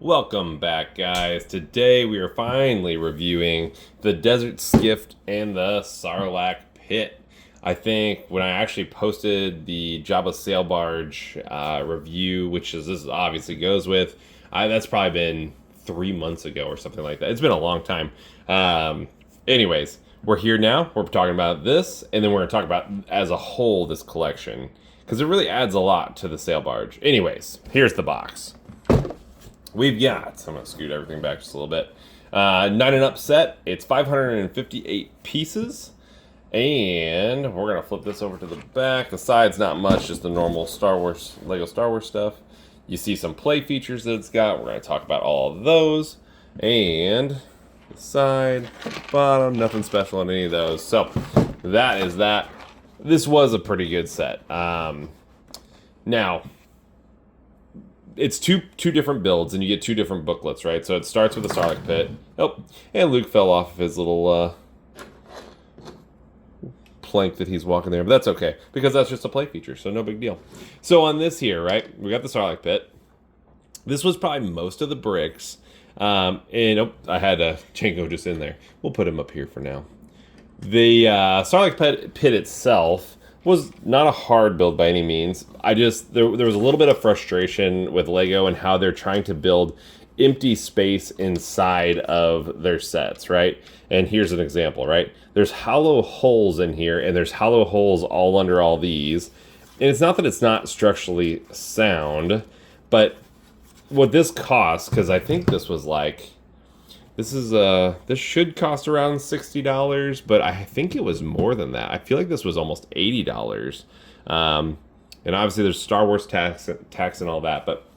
Welcome back, guys. Today we are finally reviewing the Desert Skiff and the Sarlacc Pit. I think when I actually posted the Jabba Sail Barge review, which is this obviously goes with, that's probably been 3 months ago or something like that. It's been a long time. Anyways, we're here now. We're talking about this, and then we're going to talk about as a whole this collection because it really adds a lot to the sail barge. Anyways, here's the box. We've got, I'm going to scoot everything back just a little bit, 9-and-up set. It's 558 pieces. And we're going to flip this over to the back. The side's not much, just the normal Lego Star Wars stuff. You see some play features that it's got. We're going to talk about all of those. And the side, bottom, nothing special on any of those. So that is that. This was a pretty good set. Now, it's two different builds, and you get two different booklets, right? So it starts with the Sarlacc Pit. Oh, and Luke fell off of his little plank that he's walking there, but that's okay because that's just a play feature, so no big deal. So on this here, right, we got the Sarlacc Pit. This was probably most of the bricks, and I had Jango just in there. We'll put him up here for now. The Sarlacc Pit itself was not a hard build by any means. There was a little bit of frustration with Lego and how they're trying to build empty space inside of their sets, right? And here's an example, right? There's hollow holes in here, and there's hollow holes all under all these. And it's not that it's not structurally sound, but what this costs, because I think this was like, this should cost around $60, but I think it was more than that. I feel like this was almost $80. And obviously there's Star Wars tax and all that, but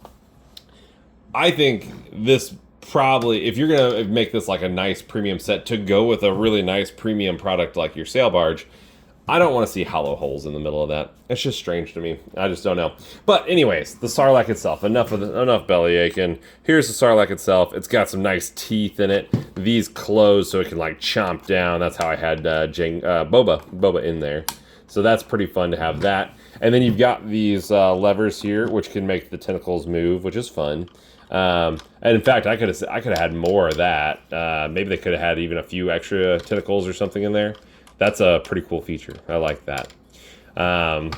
I think this probably, if you're gonna make this like a nice premium set to go with a really nice premium product like your sail barge, I don't want to see hollow holes in the middle of that. It's just strange to me. I just don't know. But anyways, the Sarlacc itself. Enough belly aching. Here's the Sarlacc itself. It's got some nice teeth in it. These close so it can like chomp down. That's how I had Boba in there. So that's pretty fun to have that. And then you've got these levers here, which can make the tentacles move, which is fun. And in fact, I could have had more of that. Maybe they could have had even a few extra tentacles or something in there. That's a pretty cool feature. I like that. But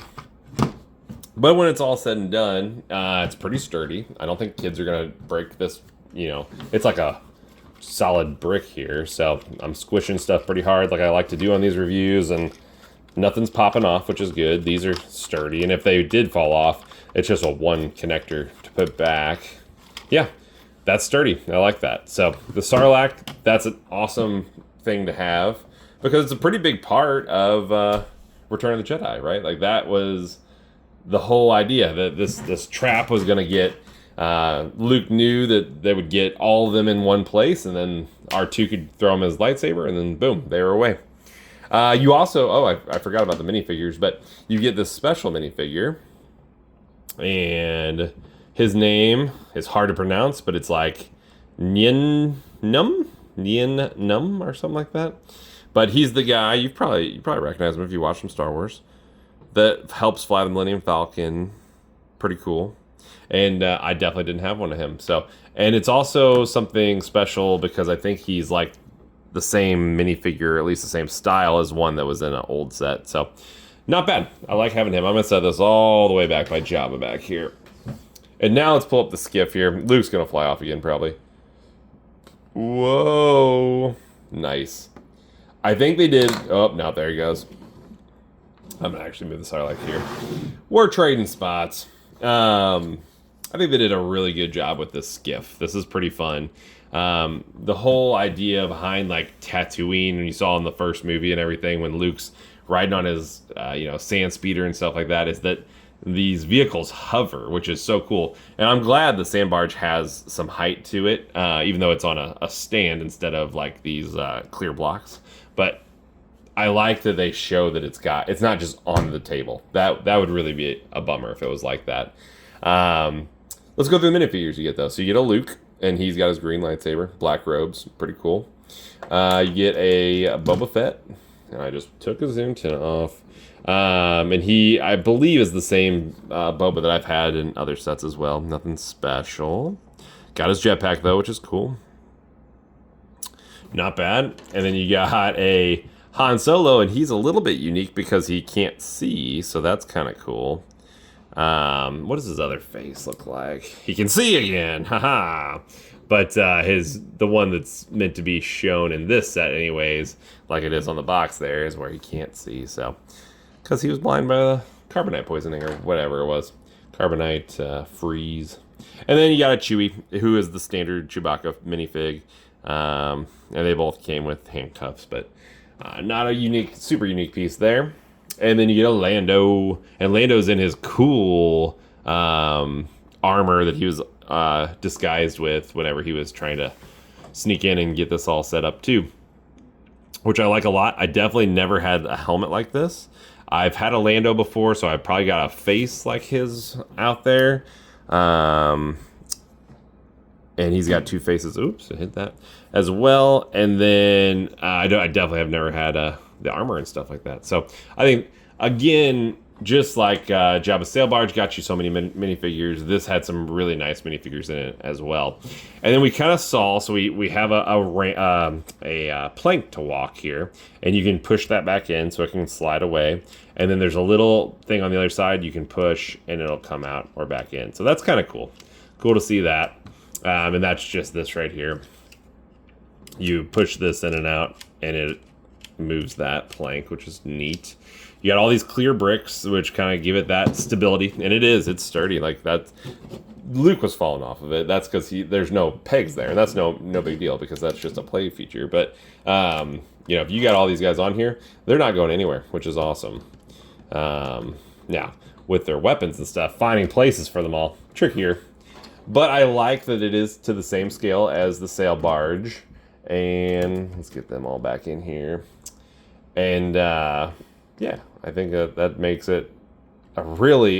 when it's all said and done, it's pretty sturdy. I don't think kids are going to break this. It's like a solid brick here. So I'm squishing stuff pretty hard like I like to do on these reviews. And nothing's popping off, which is good. These are sturdy. And if they did fall off, it's just a one connector to put back. Yeah, that's sturdy. I like that. So the Sarlacc, that's an awesome thing to have. Because it's a pretty big part of Return of the Jedi, right? Like that was the whole idea that this trap was going to get. Luke knew that they would get all of them in one place, and then R2 could throw him his lightsaber, and then boom, they were away. You also, I forgot about the minifigures, but you get this special minifigure, and his name is hard to pronounce, but it's like Nien Nunb, or something like that. But he's the guy, you probably recognize him if you watch some Star Wars, that helps fly the Millennium Falcon. Pretty cool. And I definitely didn't have one of him. And it's also something special because I think he's like the same minifigure, at least the same style as one that was in an old set. So not bad. I like having him. I'm going to set this all the way back by Jabba back here. And now let's pull up the skiff here. Luke's going to fly off again probably. Whoa. Nice. I think they did. Oh, no, there he goes. I'm gonna actually move the Sarlacc here. We're trading spots. I think they did a really good job with this skiff. This is pretty fun. The whole idea behind like Tatooine, when you saw in the first movie and everything, when Luke's riding on his sand speeder and stuff like that, is that these vehicles hover, which is so cool. And I'm glad the sand barge has some height to it, even though it's on a stand instead of like these clear blocks. But I like that they show that it's not just on the table. That would really be a bummer if it was like that. Let's go through the minifigures you get though. So you get a Luke, and he's got his green lightsaber, black robes, pretty cool. You get a Boba Fett, and I just took his zoom tint off. And he, I believe, is the same Boba that I've had in other sets as well. Nothing special. Got his jetpack, though, which is cool. Not bad. And then you got a Han Solo, and he's a little bit unique because he can't see, so that's kind of cool. What does his other face look like? He can see again, haha. But the one that's meant to be shown in this set, anyways, like it is on the box there, is where he can't see. So, because he was blind by the carbonite poisoning or whatever it was, carbonite freeze. And then you got a Chewie, who is the standard Chewbacca minifig. And they both came with handcuffs, but not a super unique piece there. And then you get a Lando, and Lando's in his cool armor that he was disguised with whenever he was trying to sneak in and get this all set up too, which I like a lot. I definitely never had a helmet like this. I've had a Lando before, so I probably got a face like his out there. And he's got two faces. Oops, I hit that as well. And then I definitely have never had the armor and stuff like that. So I think, again, just like Jabba's Sail Barge got you so many minifigures, this had some really nice minifigures in it as well. And then we kind of saw, so we have a plank to walk here, and you can push that back in so it can slide away. And then there's a little thing on the other side you can push, and it'll come out or back in. So that's kind of cool. Cool to see that. And that's just this right here. You push this in and out, and it moves that plank, which is neat. You got all these clear bricks, which kind of give it that stability, and it's sturdy. Like that, Luke was falling off of it. That's because there's no pegs there, and that's no big deal because that's just a play feature. But if you got all these guys on here, they're not going anywhere, which is awesome. Now with their weapons and stuff, finding places for them all trickier. But I like that it is to the same scale as the Sail Barge. And let's get them all back in here. And yeah, I think that makes it a really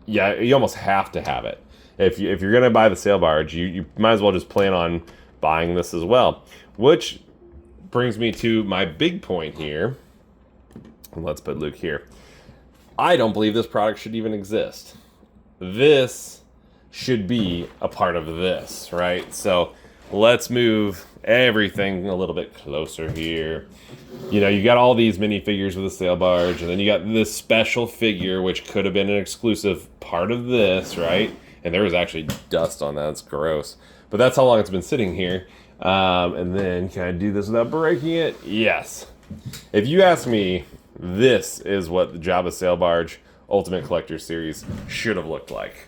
you almost have to have it. If you're gonna buy the Sail Barge, you might as well just plan on buying this as well. Which brings me to my big point here. Let's put Luke here. I don't believe this product should even exist. This should be a part of this, right? So let's move everything a little bit closer here. You got all these minifigures with the Sail Barge, and then you got this special figure, which could have been an exclusive part of this, right? And there was actually dust on that. It's gross. But that's how long it's been sitting here. And then, can I do this without breaking it? Yes. If you ask me, this is what the Jabba Sail Barge Ultimate Collector Series should have looked like.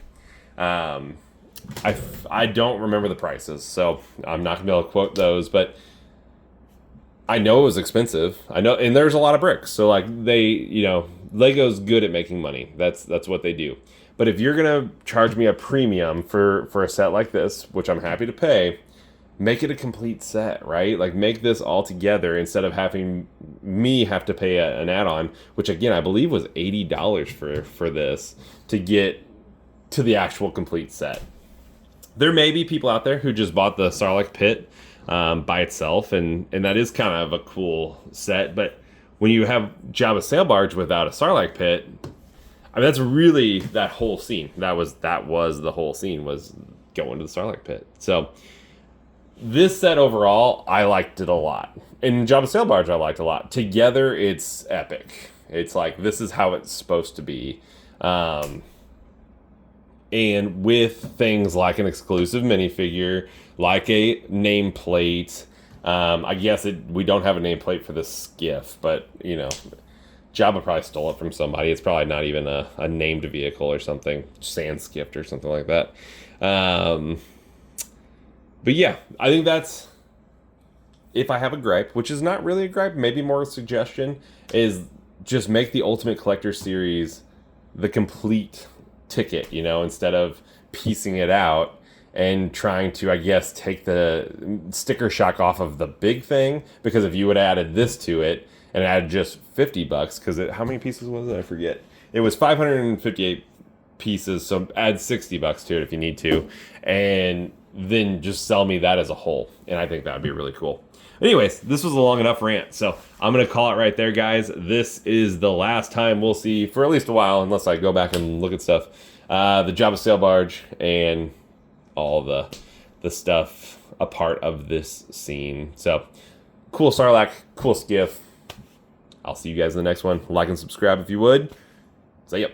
I don't remember the prices, so I'm not gonna be able to quote those, but I know it was expensive. I know, and there's a lot of bricks, so like Lego's good at making money. That's what they do. But if you're gonna charge me a premium for a set like this, which I'm happy to pay, make it a complete set, right? Like make this all together instead of having me have to pay an add-on, which again I believe was $80 for this to get to the actual complete set. There may be people out there who just bought the Sarlacc pit by itself, and that is kind of a cool set. But when you have Jabba's Sail Barge without a Sarlacc pit, I mean that's really that whole scene. That was the whole scene, was going to the Sarlacc pit. So this set overall, I liked it a lot. And Jabba's Sail Barge I liked a lot. Together, it's epic. It's like, this is how it's supposed to be. And with things like an exclusive minifigure, like a nameplate, I guess we don't have a nameplate for the Skiff, but Jabba probably stole it from somebody. It's probably not even a named vehicle or something, sand skiffed or something like that. But yeah, I think that's, if I have a gripe, which is not really a gripe, maybe more a suggestion, is just make the Ultimate Collector Series the complete ticket, instead of piecing it out and trying to, I guess, take the sticker shock off of the big thing. Because if you would have added this to it and added just $50, because how many pieces was it? I forget. It was 558 pieces, so add $60 to it if you need to, and then just sell me that as a whole, and I think that would be really cool. Anyways, this was a long enough rant, so I'm going to call it right there, guys. This is the last time we'll see, for at least a while, unless I go back and look at stuff, the Jabba Sail Barge, and all the stuff a part of this scene. So cool Sarlacc, cool Skiff. I'll see you guys in the next one. Like and subscribe if you would. See ya.